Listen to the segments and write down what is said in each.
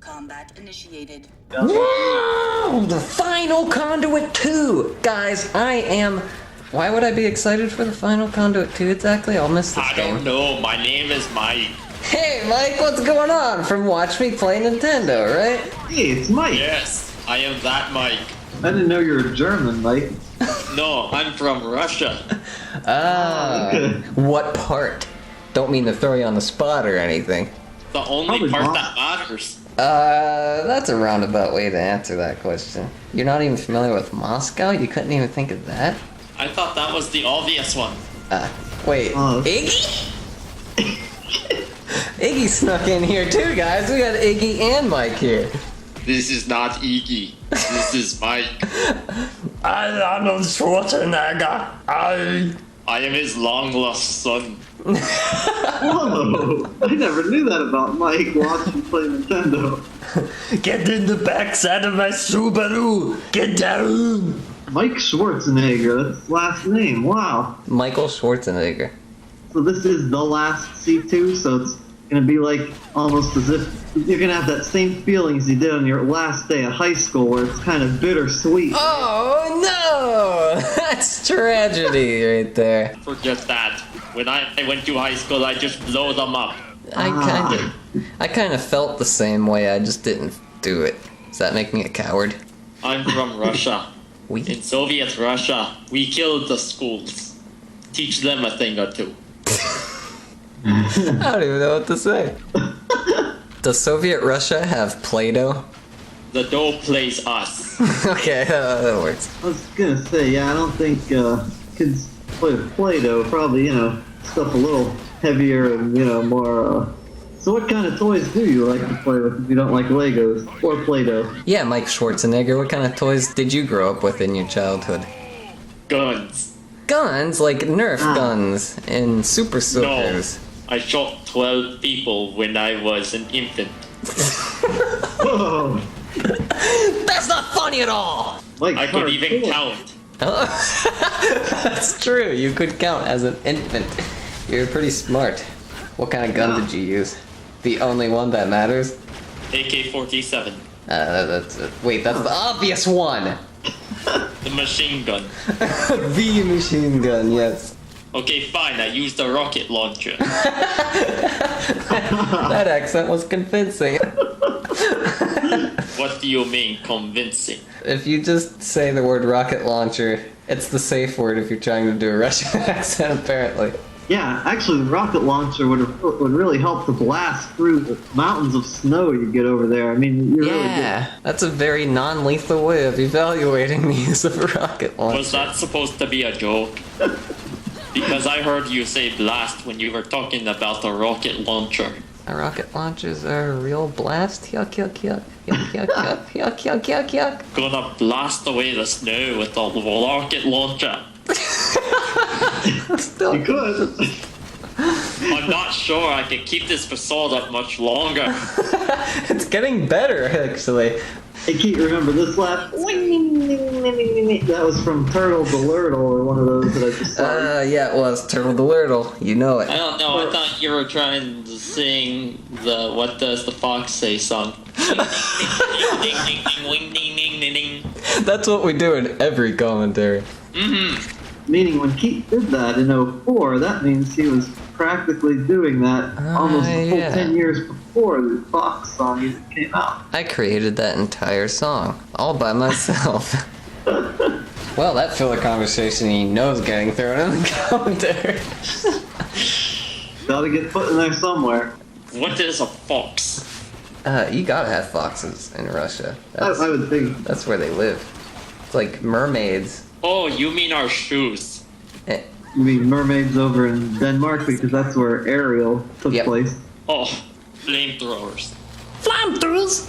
Combat initiated. Wow! The final Conduit 2! Guys, why would I be excited for the final Conduit 2 exactly? I'll miss this game. I don't know. My name is Mike. Hey, Mike, what's going on? From Watch Me Play Nintendo, right? Hey, it's Mike. Yes, I am that Mike. I didn't know you were German, Mike. No, I'm from Russia. What part? Don't mean to throw you on the spot or anything. The only Probably part not. that matters. That's a roundabout way to answer that question. You're not even familiar with Moscow? You couldn't even think of that? I thought that was the obvious one. Wait, Iggy? Iggy snuck in here too, guys. We got Iggy and Mike here. This is not Iggy. This is Mike. I'm Arnold Schwarzenegger. I am his long-lost son. Whoa! I never knew that about Mike watching play Nintendo. Get in the backside of my Subaru. Get down. Mike Schwarzenegger, that's his last name. Wow. Michael Schwarzenegger. So this is the last C2, so it's gonna be like almost as if you're gonna have that same feelings you did on your last day of high school, where it's kind of bittersweet. Oh no! That's tragedy right there. Forget that. When I went to high school, I just blow them up. I kind of felt the same way. I just didn't do it. Does that make me a coward? I'm from Russia. We? In Soviet Russia, we killed the schools. Teach them a thing or two. I don't even know what to say. Does Soviet Russia have Play-Doh? The dough plays us. Okay, that works. I was gonna say, yeah, I don't think kids play with Play-Doh. Probably, stuff a little heavier and, more. So what kind of toys do you like to play with if you don't like Legos or Play-Doh? Yeah, Mike Schwarzenegger, what kind of toys did you grow up with in your childhood? Guns. Guns? Like Nerf guns and Super Soakers. No. I shot 12 people when I was an infant. Whoa! That's not funny at all! Like I could even count. That's true, you could count as an infant. You're pretty smart. What kind of gun did you use? The only one that matters? AK-47. Wait, that's the obvious one! The machine gun. The machine gun, yes. Okay, fine, I used a rocket launcher. That accent was convincing. What do you mean, convincing? If you just say the word rocket launcher, it's the safe word if you're trying to do a Russian accent, apparently. Yeah, actually, the rocket launcher would really help to blast through the mountains of snow you get over there. I mean, you're really good. That's a very non-lethal way of evaluating the use of a rocket launcher. Was that supposed to be a joke? Because I heard you say blast when you were talking about a rocket launcher. A rocket launcher's a real blast? Yuck, yuck, yuck. Yuck, yuck, yuck. Yuck, yuck, yuck, yuck. Gonna blast away the snow with a rocket launcher. Still. You could. I'm not sure I can keep this facade up much longer. It's getting better, actually. Hey, Keet, remember this laugh? That was from Turtle the Lurtle, or one of those that I just saw. Yeah, it was Turtle the Lurtle. You know it. I don't know, I thought you were trying to sing the What Does the Fox Say song. That's what we do in every commentary. Meaning when Keet did that in 04, that means he was practically doing that almost a full 10 years before the Fox song even came out. I created that entire song, all by myself. Well, that filler conversation he knows getting thrown in the commentary. Gotta get put in there somewhere. What is a fox? You gotta have foxes in Russia. I would think. That's where they live. It's like mermaids. Oh, you mean our shoes. You mean mermaids over in Denmark, because that's where Ariel took place. Oh, flamethrowers. Flamethrowers?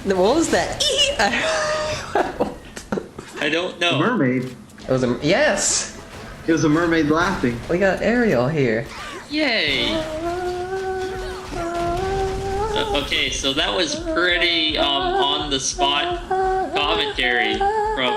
What was that? I don't know. A mermaid. It was a... Yes! It was a mermaid laughing. We got Ariel here. Yay! Okay, so that was pretty on-the-spot commentary from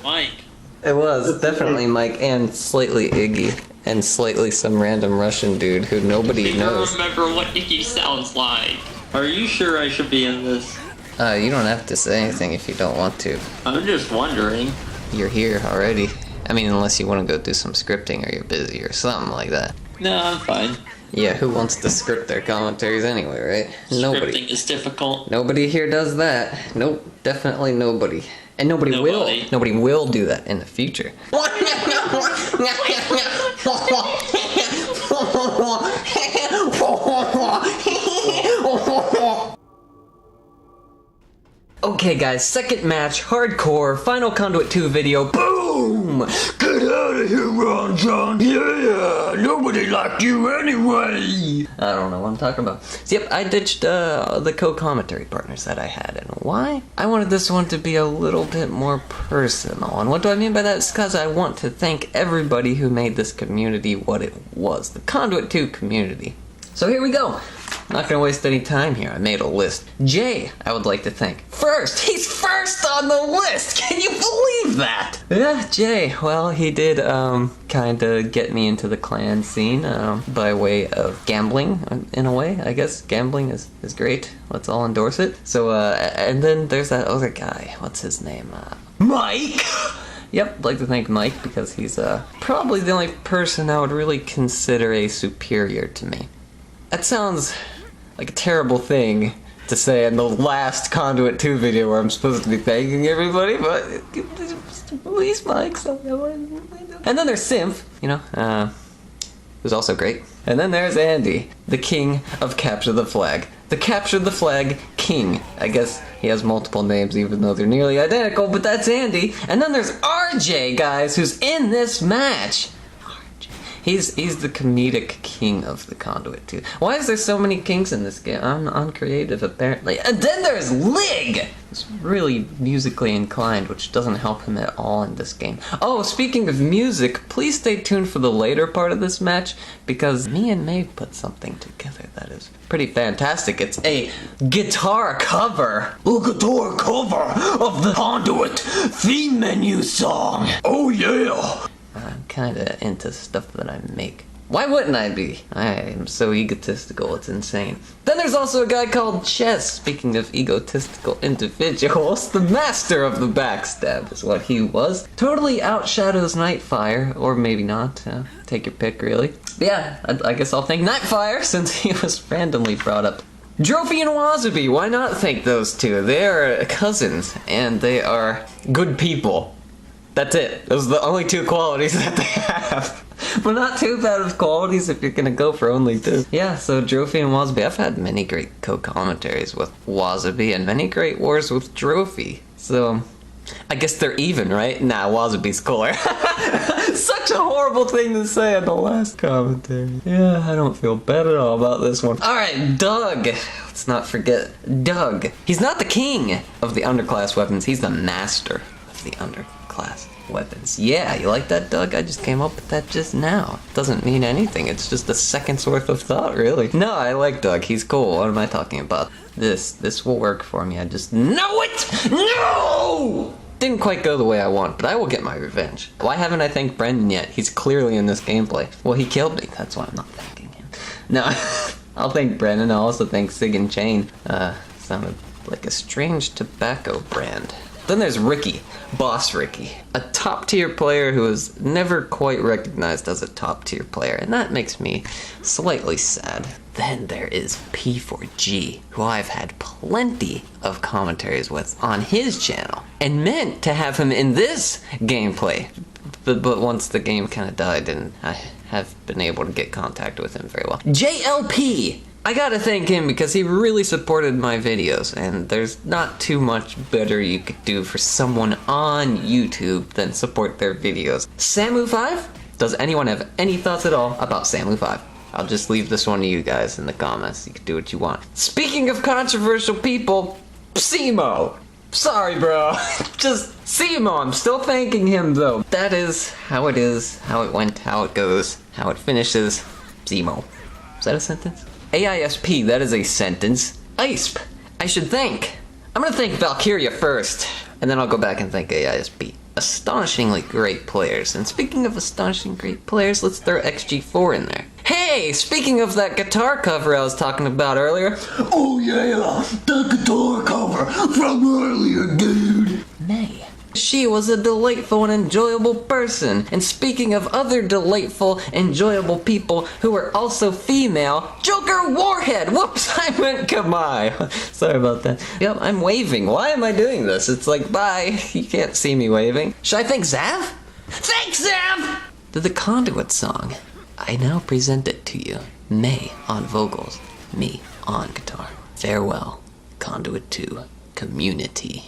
Mike. It was definitely Mike and slightly Iggy and slightly some random Russian dude who nobody knows. I don't remember what Iggy sounds like. Are you sure I should be in this? You don't have to say anything if you don't want to. I'm just wondering. You're here already. I mean, unless you want to go do some scripting or you're busy or something like that. No, I'm fine. Yeah, who wants to script their commentaries anyway, right? Nobody. Scripting is difficult. Nobody here does that. Nope, definitely nobody. And nobody will. Nobody will do that in the future. Okay guys, second match, hardcore, final Conduit 2 video, boom! Get out of here, RonJohn! Yeah! Nobody liked you anyway! I don't know what I'm talking about. So yep, I ditched the co-commentary partners that I had, and why? I wanted this one to be a little bit more personal, and what do I mean by that? It's because I want to thank everybody who made this community what it was, the Conduit 2 community. So here we go. Not gonna waste any time here. I made a list. Jay, I would like to thank. First! He's first on the list! Can you believe that? Yeah, Jay. Well, he did, kinda get me into the clan scene, by way of gambling, in a way, I guess. Gambling is great. Let's all endorse it. So, and then there's that other guy. What's his name? Mike! Yep, I'd like to thank Mike because he's, probably the only person I would really consider a superior to me. That sounds like a terrible thing to say in the last Conduit 2 video where I'm supposed to be thanking everybody, but please, Mike. And then there's Symph, you know, who's also great. And then there's Andy, the king of Capture the Flag. The Capture the Flag king. I guess he has multiple names even though they're nearly identical, but that's Andy. And then there's RJ, guys, who's in this match. He's the comedic king of the Conduit 2. Why is there so many kings in this game? I'm uncreative, apparently. And then there's Lig! He's really musically inclined, which doesn't help him at all in this game. Oh, speaking of music, please stay tuned for the later part of this match, because me and May put something together that is pretty fantastic. It's a guitar cover. A guitar cover of the Conduit theme menu song. Oh yeah! I'm kinda into stuff that I make. Why wouldn't I be? I am so egotistical, it's insane. Then there's also a guy called Chess. Speaking of egotistical individuals, the master of the backstab is what he was. Totally outshadows Nitefire, or maybe not. Take your pick, really. But yeah, I guess I'll thank Nitefire since he was randomly brought up. Drophy and Wasabi, why not thank those two? They are cousins, and they are good people. That's it. Those are the only two qualities that they have. But not too bad of qualities if you're gonna go for only two. Yeah, so Drophy and Wasabi. I've had many great co-commentaries with Wasabi and many great wars with Drophy. So, I guess they're even, right? Nah, Wasabi's cooler. Such a horrible thing to say on the last commentary. Yeah, I don't feel bad at all about this one. Alright, Doug. Let's not forget Doug. He's not the king of the underclass weapons. He's the master of the underclass weapons. Yeah, you like that, Doug? I just came up with that just now. Doesn't mean anything. It's just a second's worth of thought, really. No, I like Doug. He's cool. What am I talking about? This will work for me. I just know it! No! Didn't quite go the way I want, but I will get my revenge. Why haven't I thanked Brendan yet? He's clearly in this gameplay. Well, he killed me. That's why I'm not thanking him. No, I'll thank Brendan. I'll also thank Sig and Chain. Sounded like a strange tobacco brand. Then there's Ricky, Boss Ricky, a top-tier player who is never quite recognized as a top-tier player, and that makes me slightly sad. Then there is P4G, who I've had plenty of commentaries with on his channel, and meant to have him in this gameplay, but once the game kind of died, and I have been able to get contact with him very well. JLP! I gotta thank him because he really supported my videos, and there's not too much better you could do for someone on YouTube than support their videos. Samu5? Does anyone have any thoughts at all about Samu5? I'll just leave this one to you guys in the comments. You can do what you want. Speaking of controversial people, Simo! Sorry, bro. Just Simo. I'm still thanking him, though. That is, how it went, how it goes, how it finishes. Simo. Is that a sentence? AISP, that is a sentence. AISP, I should thank. I'm gonna thank Valkyria first, and then I'll go back and thank AISP. Astonishingly great players, and speaking of astonishing great players, let's throw XG4 in there. Hey! Hey, speaking of that guitar cover I was talking about earlier. Oh yeah, the guitar cover from earlier, dude. May. She was a delightful and enjoyable person. And speaking of other delightful, enjoyable people who are also female, Joker Warhead! Whoops, I meant Kamai. Sorry about that. Yep, I'm waving. Why am I doing this? It's like, bye. You can't see me waving. Should I thank Zav? Thanks, Zav! To the Conduit song. I now present it to you. May on vocals, me on guitar. Farewell, Conduit 2 community.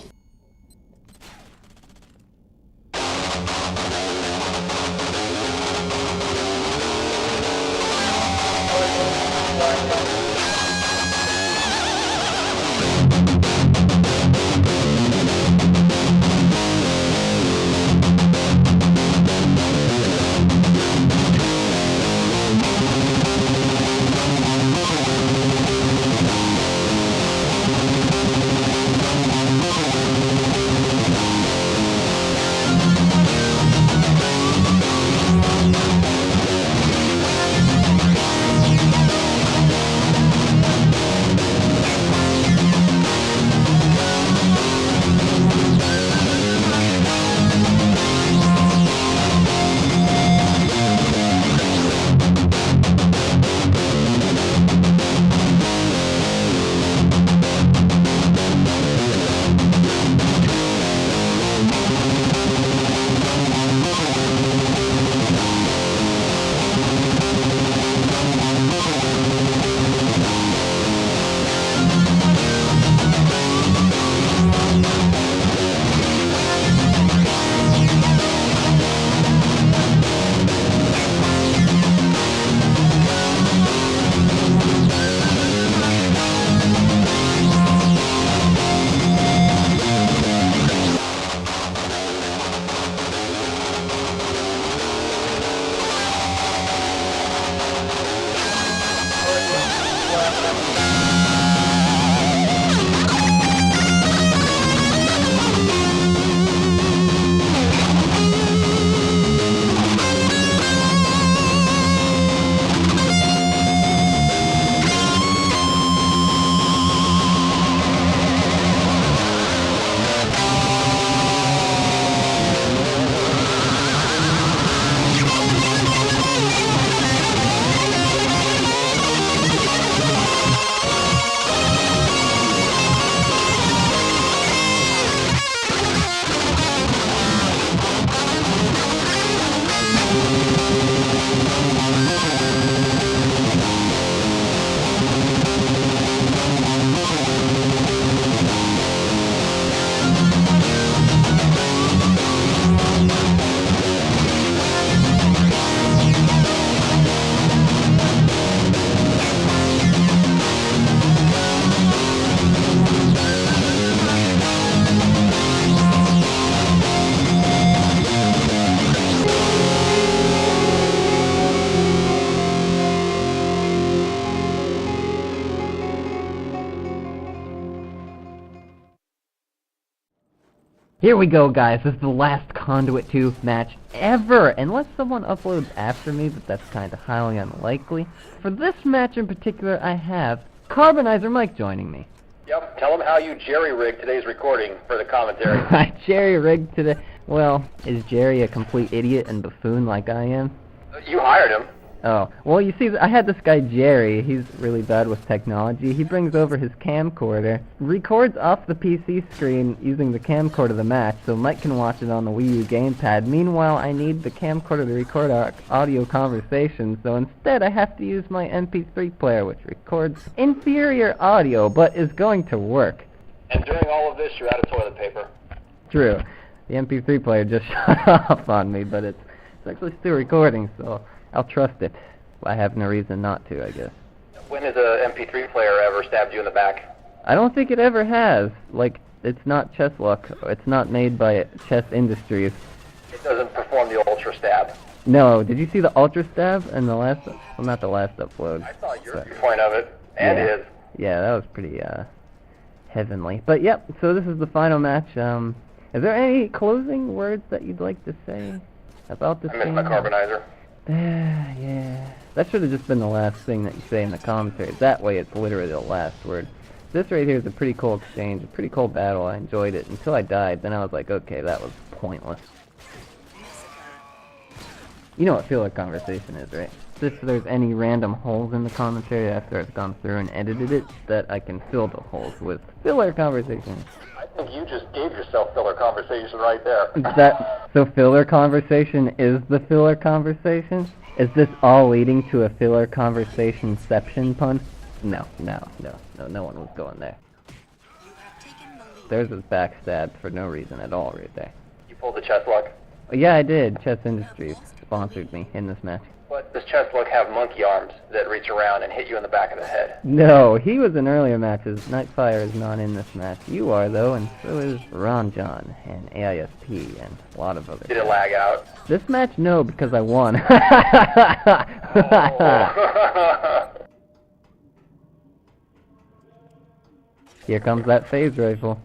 Here we go, guys. This is the last Conduit 2 match ever, unless someone uploads after me, but that's kind of highly unlikely. For this match in particular, I have Carbonizer Mike joining me. Yep, tell him how you jerry-rigged today's recording for the commentary. I jerry-rigged today. Well, is Jerry a complete idiot and buffoon like I am? You hired him. Oh, well, you see, I had this guy Jerry. He's really bad with technology. He brings over his camcorder, records off the PC screen using the camcorder of the match, so Mike can watch it on the Wii U gamepad. Meanwhile, I need the camcorder to record our audio conversations, so instead I have to use my MP3 player, which records inferior audio, but is going to work. And during all of this, you're out of toilet paper. True. The MP3 player just shut off on me, but it's actually still recording, so I'll trust it. I have no reason not to, I guess. When has a MP3 player ever stabbed you in the back? I don't think it ever has. Like, it's not Chess Luck. It's not made by Chess Industries. It doesn't perform the ultra stab. No, did you see the Ultra Stab in the last, well, not the last upload. I saw your point of it, and his. Yeah, that was pretty, heavenly. But, yep, so this is the final match. Is there any closing words that you'd like to say about this I miss game? my carbonizer. Yeah. That should have just been the last thing that you say in the commentary. That way it's literally the last word. This right here is a pretty cool exchange, a pretty cool battle. I enjoyed it until I died. Then I was like, okay, that was pointless. You know what filler conversation is, right? If there's any random holes in the commentary after I've gone through and edited it, that I can fill the holes with filler conversation. I think you just gave yourself filler conversation right there. So filler conversation is the filler conversation? Is this all leading to a filler conversationception pun? No one was going there. There's a backstab for no reason at all right there. You pulled the chest lock. Yeah, I did. Chess Industries sponsored me in this match. But does chest lock have monkey arms that reach around and hit you in the back of the head? No, he was in earlier matches. Nitefire is not in this match. You are, though, and so is RonJohn and AISP and a lot of others. Did it lag out? This match, no, because I won. Oh. Here comes that phase rifle.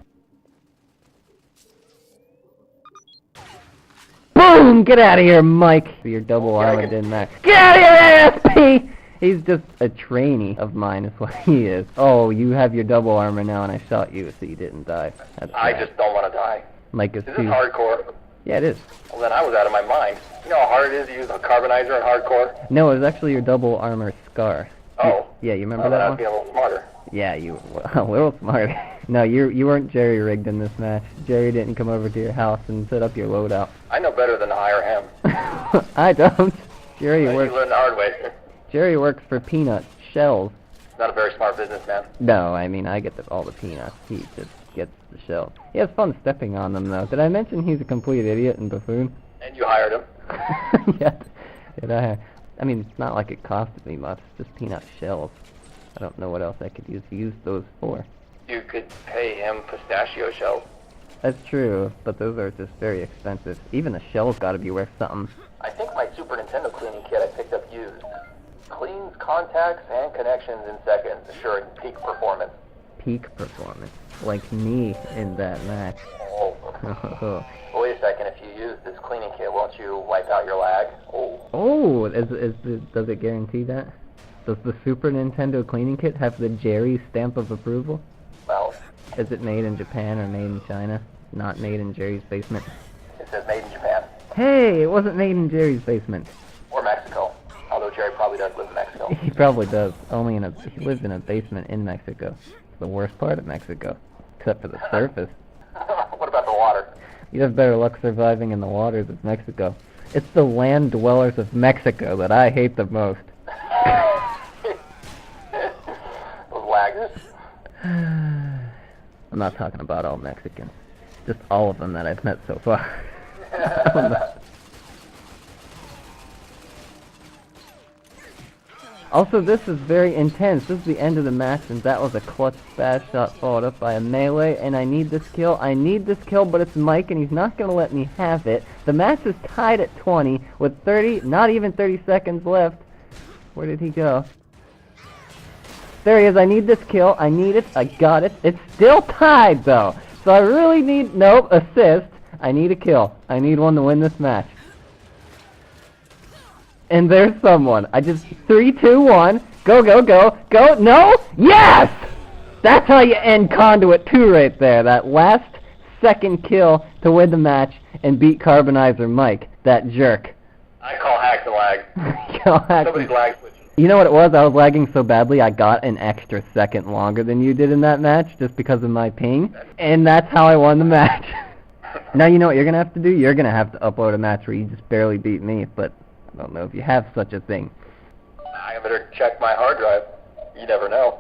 Boom! Get out of here, Mike! Your double armor didn't matter. Get out of here, ASP! He's just a trainee of mine, is what he is. Oh, you have your double armor now, and I shot you, so you didn't die. That's I bad. just don't want to die. Mike is Is too. this hardcore? Yeah, it is. Well, then I was out of my mind. You know how hard it is to use a carbonizer in hardcore? No, it was actually your double armor scar. Oh. Yeah, you remember Well, then that I'd one? be a little smarter. Yeah, you were a little smart. No, you weren't jerry-rigged in this match. Jerry didn't come over to your house and set up your loadout. I know better than to hire him. I don't. Jerry You works. learn the hard way. Jerry works for peanut shells. Not a very smart businessman. No, I mean I get all the peanuts. He just gets the shells. He has fun stepping on them, though. Did I mention he's a complete idiot and buffoon? And you hired him. Yeah. Did I? I mean, it's not like it costed me much. It's just peanut shells. I don't know what else I could use those for. You could pay him pistachio shells. That's true, but those are just very expensive. Even the shell's gotta be worth something. I think my Super Nintendo cleaning kit I picked up used. Cleans contacts and connections in seconds, assuring peak performance. Peak performance. Like me in that match. Oh. Well, wait a second, if you use this cleaning kit, won't you wipe out your lag? Oh. Oh, does it guarantee that? Does the Super Nintendo cleaning kit have the Jerry stamp of approval? Well, Is it made in Japan or made in China? Not made in Jerry's basement? it says made in Japan. Hey, it wasn't made in Jerry's basement. Or Mexico. Although Jerry probably does live in Mexico. He probably does. He lives in a basement in Mexico. It's the worst part of Mexico. Except for the surface. What about the water? You'd have better luck surviving in the waters of Mexico. It's the land dwellers of Mexico that I hate the most. Those laggers. I'm not talking about all Mexicans. Just all of them that I've met so far. Also, this is very intense. This is the end of the match, and that was a clutch spaz shot followed up by a melee, and I need this kill. I need this kill, but it's Mike, and he's not going to let me have it. The match is tied at 20 with 30, not even 30 seconds left. Where did he go? There he is. I need this kill. I need it. I got it. It's still tied, though. So I really need... Nope, assist. I need a kill. I need one to win this match. And there's someone. I just... 3, 2, 1. Go, go, go. Go. No! Yes! That's how you end Conduit 2 right there. That last second kill to win the match and beat Carbonizer Mike. That jerk. I call hack the lag. Somebody's lag switching. You know what it was? I was lagging so badly I got an extra second longer than you did in that match just because of my ping. And that's how I won the match. Now you know what you're going to have to do? You're going to have to upload a match where you just barely beat me, but I don't know if you have such a thing. I better check my hard drive. You never know.